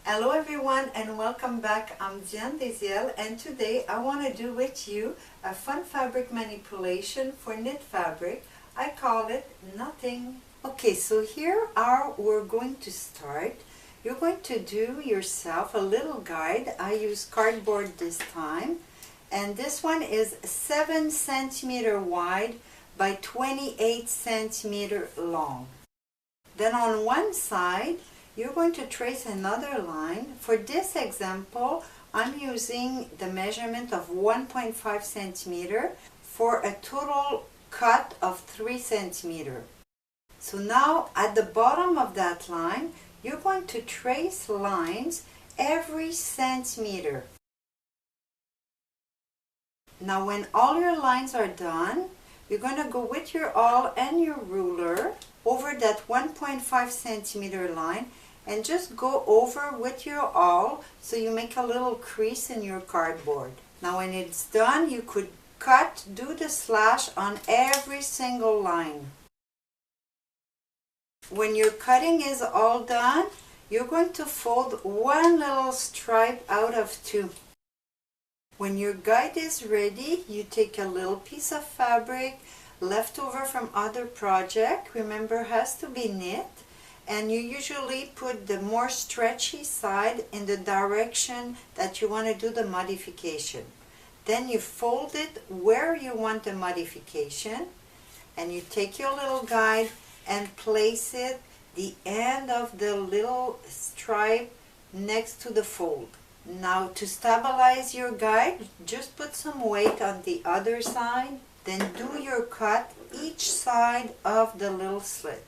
Hello everyone and welcome back. I'm Diane Deziel and today I want to do with you a fun fabric manipulation for knit fabric. I call it knotting. Okay, so here we're going to start. You're going to do yourself a little guide. I use cardboard this time, and this one is 7 centimeter wide by 28 centimeter long. Then on one side you're going to trace another line. For this example, I'm using the measurement of 1.5 centimeter for a total cut of 3 centimeter. So now at the bottom of that line, you're going to trace lines every centimeter. Now when all your lines are done, you're going to go with your awl and your ruler over that 1.5 centimeter line and just go over with your awl so you make a little crease in your cardboard. Now when it's done, you could do the slash on every single line. When your cutting is all done, you're going to fold one little stripe out of two. When your guide is ready, you take a little piece of fabric left over from other project, remember has to be knit, and you usually put the more stretchy side in the direction that you want to do the modification. Then you fold it where you want the modification, and you take your little guide and place it the end of the little stripe next to the fold. Now to stabilize your guide, just put some weight on the other side, then do your cut each side of the little slit.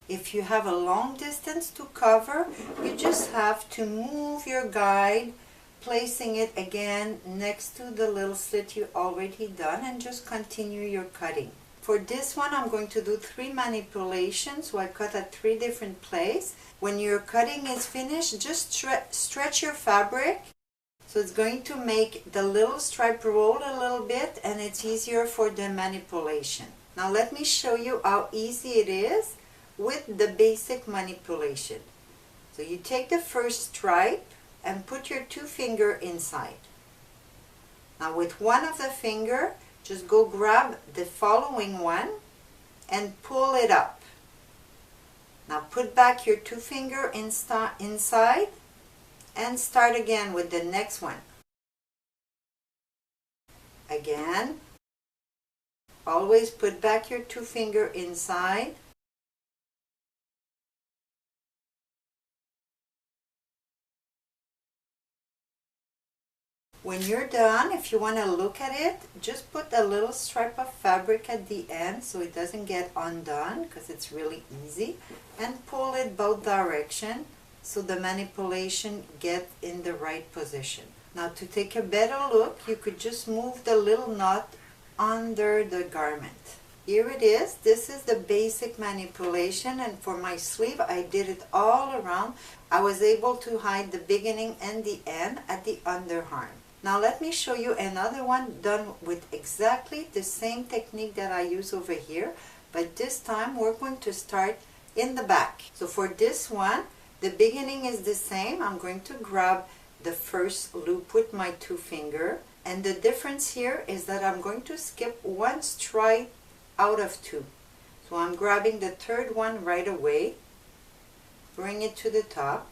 If you have a long distance to cover, you just have to move your guide, placing it again next to the little slit you already done, and just continue your cutting. For this one, I'm going to do 3 manipulations, so I cut at 3 different places. When your cutting is finished, just stretch your fabric, so it's going to make the little stripe roll a little bit, and it's easier for the manipulation. Now let me show you how easy it is with the basic manipulation. So you take the first stripe and put your 2 fingers inside. Now with one of the finger, just go grab the following one and pull it up. Now put back your 2 fingers inside and start again with the next one. Again, always put back your 2 fingers inside. When you're done, if you want to look at it, just put a little stripe of fabric at the end so it doesn't get undone, because it's really easy, and pull it both directions so the manipulation gets in the right position. Now to take a better look, you could just move the little knot under the garment. Here it is. This is the basic manipulation, and for my sleeve I did it all around. I was able to hide the beginning and the end at the underarm. Now let me show you another one done with exactly the same technique that I use over here, but this time we're going to start in the back. So for this one, the beginning is the same. I'm going to grab the first loop with my 2 fingers, and the difference here is that I'm going to skip 1 stripe out of 2. So I'm grabbing the 3rd one right away, bring it to the top,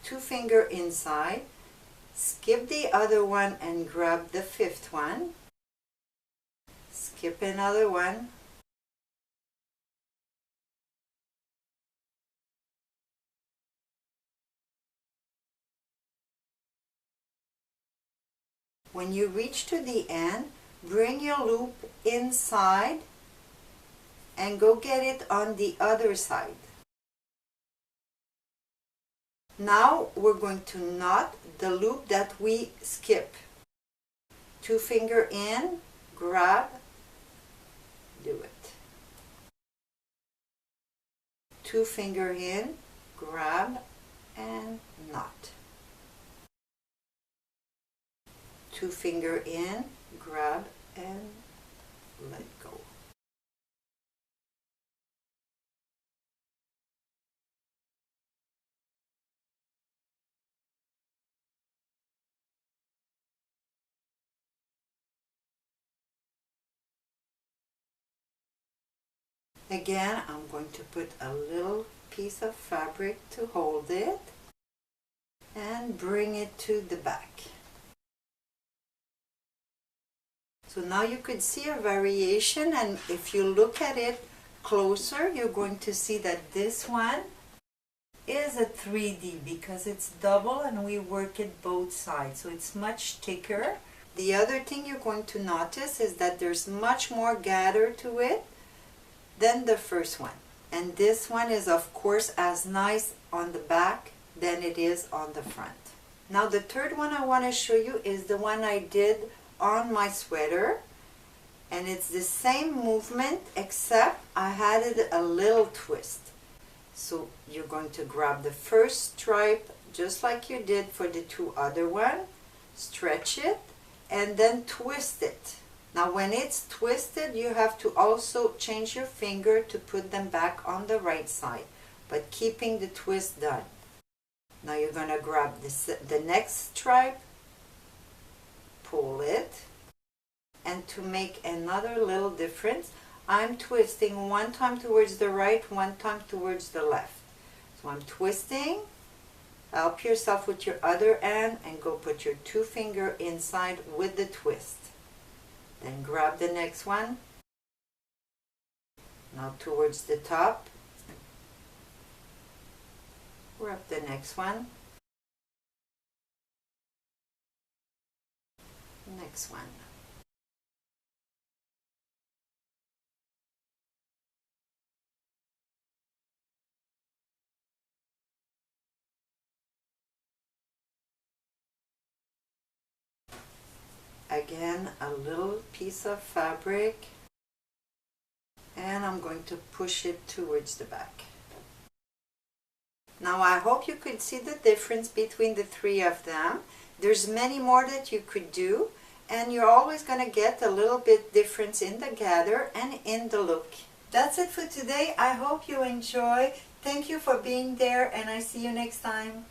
2 fingers inside, skip the other one and grab the 5th one, skip another one, when you reach to the end, bring your loop inside and go get it on the other side. Now we're going to knot the loop that we skip. 2 fingers in, grab, do it. 2 fingers in, grab, and knot. 2 fingers in, grab, and let go. Again, I'm going to put a little piece of fabric to hold it and bring it to the back. So now you could see a variation, and if you look at it closer, you're going to see that this one is a 3D because it's double and we work it both sides, so it's much thicker. The other thing you're going to notice is that there's much more gather to it than the first one. And this one is of course as nice on the back than it is on the front. Now the third one I want to show you is the one I did on my sweater, and it's the same movement except I added a little twist. So you're going to grab the first stripe just like you did for the two other one, stretch it, and then twist it. Now when it's twisted, you have to also change your finger to put them back on the right side, but keeping the twist done. Now you're going to grab the next stripe, pull it, and to make another little difference, I'm twisting one time towards the right, one time towards the left. So I'm twisting, help yourself with your other hand and go put your two finger inside with the twist. Then grab the next one, now towards the top, grab the next one, next one. Again, a little piece of fabric, and I'm going to push it towards the back. Now I hope you could see the difference between the three of them. There's many more that you could do, and you're always going to get a little bit difference in the gather and in the look. That's it for today. I hope you enjoy. Thank you for being there, and I see you next time.